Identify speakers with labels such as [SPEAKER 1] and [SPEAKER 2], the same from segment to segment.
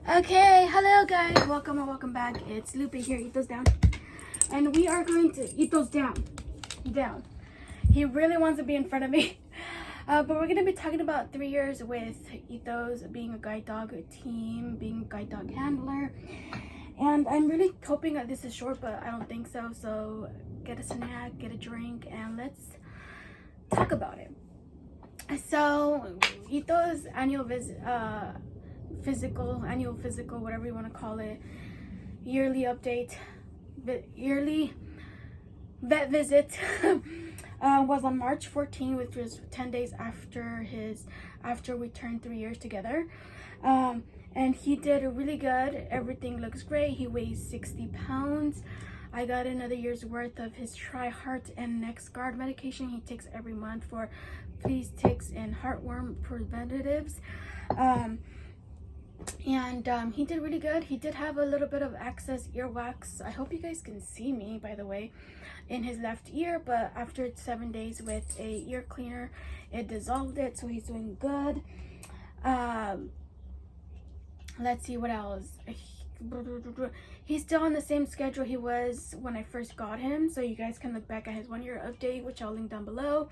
[SPEAKER 1] Okay, hello guys, welcome or welcome back. It's Lupe here, Ethos down. And we are going to Ethos down. He really wants to be in front of me. But we're going to be talking about 3 years with Ethos, being a guide dog team, being a guide dog handler. And I'm really hoping that this is short, but I don't think so. So get a snack, get a drink, and let's talk about it. So Ethos annual physical, whatever you want to call it, yearly update, yearly vet visit was on March 14th, which was 10 days after we turned 3 years together. And he did really good. Everything looks great. He weighs 60 pounds. I got another year's worth of his Heart and Neck Guard medication he takes every month for fleas, ticks, and heartworm preventatives. And he did really good. He did have a little bit of excess earwax. I hope you guys can see me, by the way, in his left ear, but after 7 days with a ear cleaner, it dissolved it, so he's doing good. Let's see what else. He's still on the same schedule he was when I first got him, so you guys can look back at his 1 year update, which I'll link down below,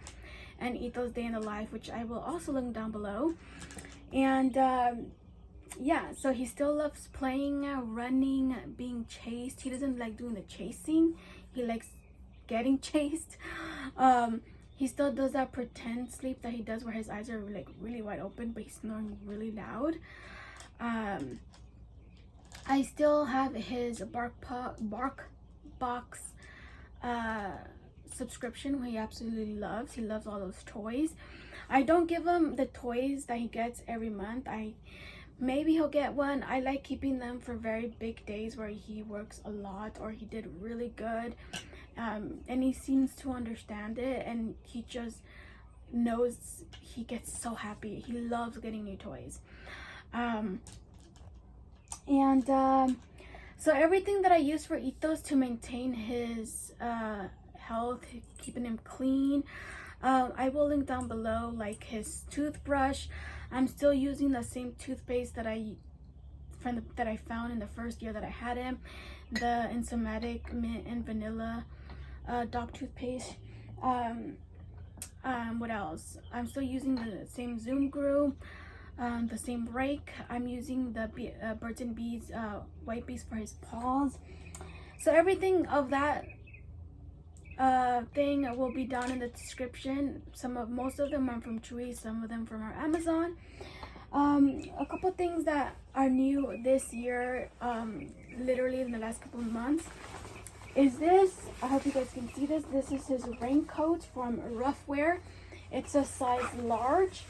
[SPEAKER 1] and Ethos Day in the Life, which I will also link down below. And yeah, so he still loves playing, running, being chased. He doesn't like doing the chasing, he likes getting chased. He still does that pretend sleep that he does where his eyes are like really wide open, but he's snoring really loud. I still have his bark box subscription, which he absolutely loves. He loves all those toys. I don't give him the toys that he gets every month. Maybe he'll get one. I like keeping them for very big days where he works a lot or he did really good. And he seems to understand it, and he just knows, he gets so happy. He loves getting new toys. So everything that I use for Ethos to maintain his health, keeping him clean, I will link down below, like his toothbrush. I'm still using the same toothpaste that I found in the first year that I had him, the Enzymatic Mint and Vanilla dog toothpaste. What else? I'm still using the same Zoom Glue, the same rake. I'm using the Burt and Bees white bees for his paws. So everything of that thing will be down in the description. Most of them are from Chewy, some of them from our Amazon. A couple things that are new this year, literally in the last couple of months, is this. I hope you guys can see this. This is his raincoat from Roughwear. It's a size large.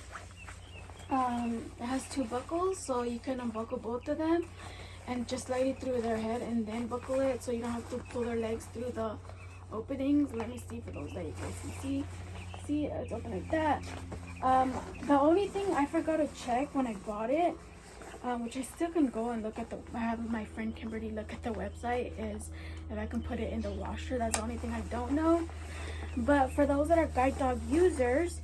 [SPEAKER 1] It has 2 buckles, so you can unbuckle both of them and just slide it through their head and then buckle it, so you don't have to pull their legs through the openings. Let me see for those that you guys can see. See, it's open like that. The only thing I forgot to check when I bought it, which I still can go and look at I have my friend Kimberly look at the website, is if I can put it in the washer. That's the only thing I don't know. But for those that are guide dog users,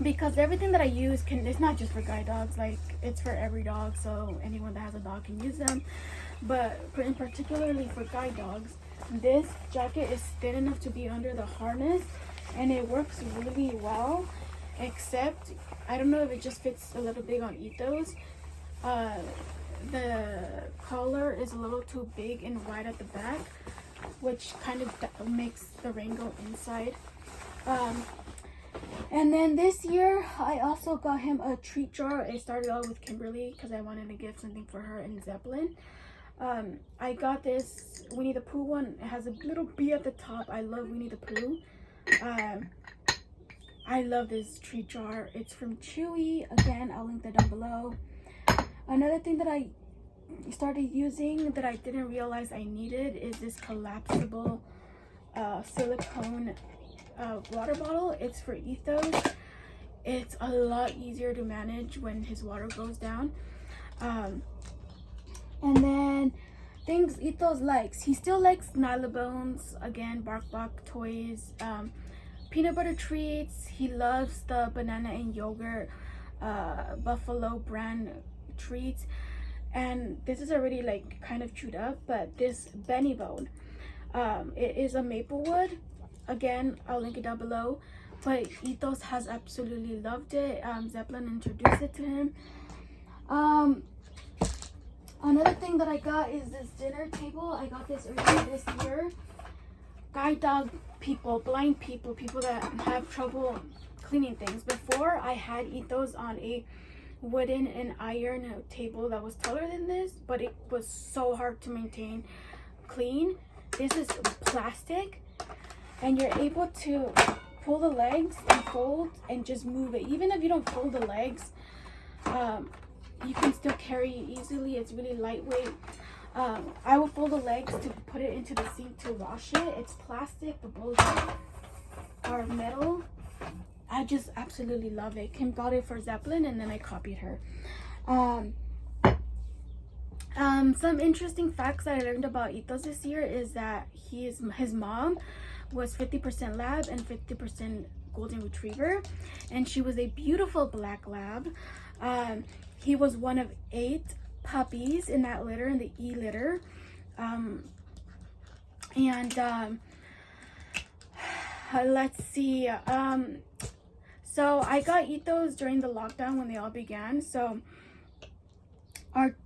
[SPEAKER 1] because everything that I use it's not just for guide dogs, like it's for every dog, so anyone that has a dog can use them. But in particularly for guide dogs, this jacket is thin enough to be under the harness, and it works really well, except I don't know if it just fits a little big on Ethos. The collar is a little too big and wide at the back, which kind of makes the rain go inside. And then this year I also got him a treat jar. It started out with Kimberly because I wanted to give something for her and Zeppelin. I got this Winnie the Pooh one. It has a little bee at the top. I love Winnie the Pooh. I love this treat jar. It's from Chewy. Again, I'll link that down below. Another thing that I started using that I didn't realize I needed is this collapsible silicone water bottle. It's for Ethos. It's a lot easier to manage when his water goes down. And then things Ethos likes. He still likes Nylabones, again, bark toys, peanut butter treats. He loves the banana and yogurt Buffalo brand treats. and this is already like kind of chewed up, but this Benny Bone, it is a maple wood. Again, I'll link it down below, but Ethos has absolutely loved it. Zeppelin introduced it to him. Another thing that I got is this dinner table. I got this earlier this year. Guide dog people, blind people, people that have trouble cleaning things. Before, I had Ethos on a wooden and iron table that was taller than this, but it was so hard to maintain clean. This is plastic, and you're able to pull the legs and fold and just move it. Even if you don't fold the legs, you can still carry it easily. It's really lightweight. I will fold the legs to put it into the sink to wash it. It's plastic. The bowls are metal. I just absolutely love it. Kim got it for Zeppelin, and then I copied her. Some interesting facts that I learned about Ethos this year is that his mom was 50% lab and 50% golden retriever, and she was a beautiful black lab. He was one of 8 puppies in that litter, in the E litter. Let's see. So I got Ethos during the lockdown when they all began. So our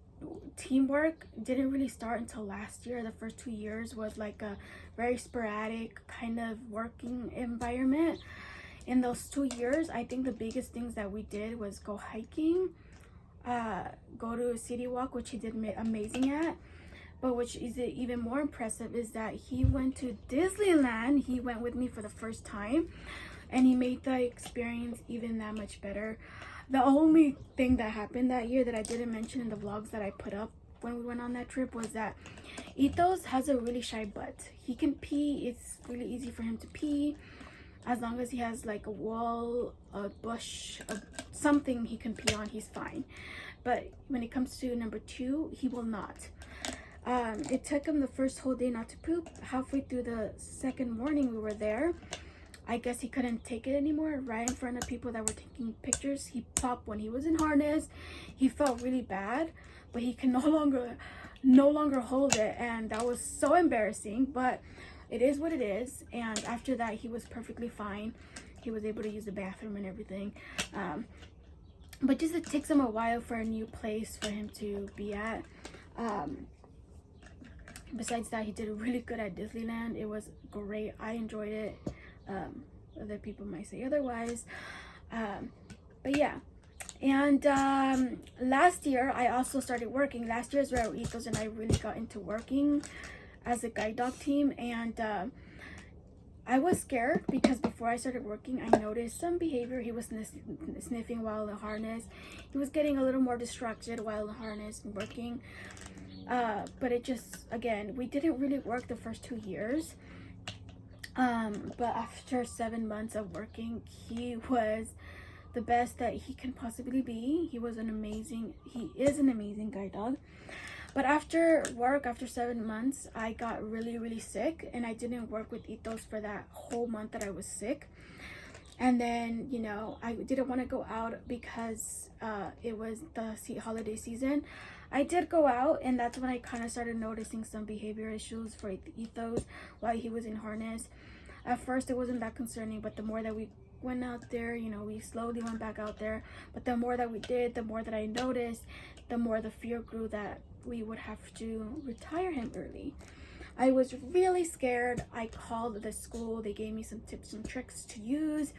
[SPEAKER 1] teamwork didn't really start until last year. The first 2 years was like a very sporadic kind of working environment. In those 2 years, I think the biggest things that we did was go hiking, go to a city walk, which he did amazing at. But which is even more impressive is that he went to Disneyland. He went with me for the first time, and he made the experience even that much better. The only thing that happened that year that I didn't mention in the vlogs that I put up when we went on that trip was that Ethos has a really shy butt. He can pee. It's really easy for him to pee. As long as he has like a wall, a bush, something he can pee on, he's fine. But when it comes to number 2, he will not. It took him the first whole day not to poop. Halfway through the second morning we were there, I guess he couldn't take it anymore. Right in front of people that were taking pictures, he popped when he was in harness. He felt really bad, but he can no longer hold it, and that was so embarrassing. But it is what it is. And after that, he was perfectly fine. He was able to use the bathroom and everything. But just it takes him a while for a new place for him to be at. Besides that, he did really good at Disneyland. It was great. I enjoyed it. Other people might say otherwise. But yeah. And last year, I also started working. Last year is where Ethos and I really got into working as a guide dog team. And I was scared because before I started working, I noticed some behavior. He was sniffing while in the harness. He was getting a little more distracted while in the harness and working. But it just, again, we didn't really work the first 2 years. But after 7 months of working, he was the best that he can possibly be. He is an amazing guide dog. But after work, after 7 months, I got really, really sick, and I didn't work with Ethos for that whole month that I was sick. And then, you know, I didn't want to go out because it was the holiday season. I did go out, and that's when I kind of started noticing some behavior issues for Ethos while he was in harness. At first, it wasn't that concerning, but the more that we went out there, you know, we slowly went back out there. But the more that we did, the more that I noticed, the more the fear grew that we would have to retire him early. I was really scared. I called the school. They gave me some tips and tricks to use.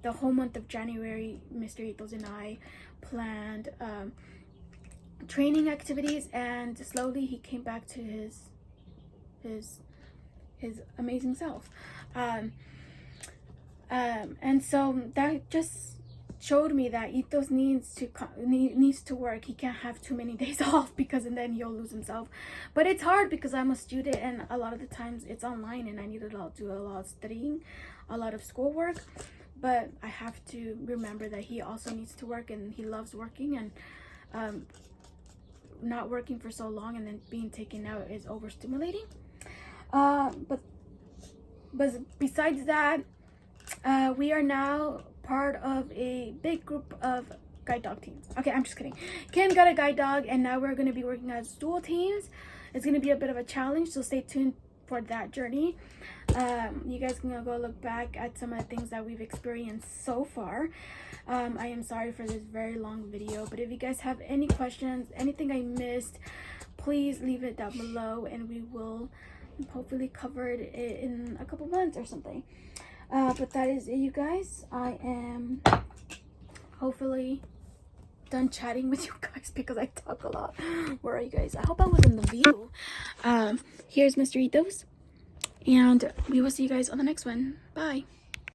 [SPEAKER 1] The whole month of January, Mr. Ethos and I planned training activities, and slowly he came back to his amazing self. And so that just showed me that Ethos needs to work. He can't have too many days off, because and then he'll lose himself. But it's hard because I'm a student, and a lot of the times it's online, and I need to do a lot of studying, a lot of schoolwork. But I have to remember that he also needs to work, and he loves working, and not working for so long and then being taken out is overstimulating. But besides that, we are now part of a big group of guide dog teams. Okay, I'm just kidding. Kim got a guide dog, and now we're going to be working as dual teams. It's going to be a bit of a challenge, so stay tuned for that journey. You guys can go look back at some of the things that we've experienced so far. I am sorry for this very long video, but if you guys have any questions, anything I missed, please leave it down below, and we will hopefully cover it in a couple months or something. But that is it, you guys. I am hopefully done chatting with you guys because I talk a lot. Where are you guys? I hope I was in the view. Here's Mr. Ethos, and we will see you guys on the next one. Bye.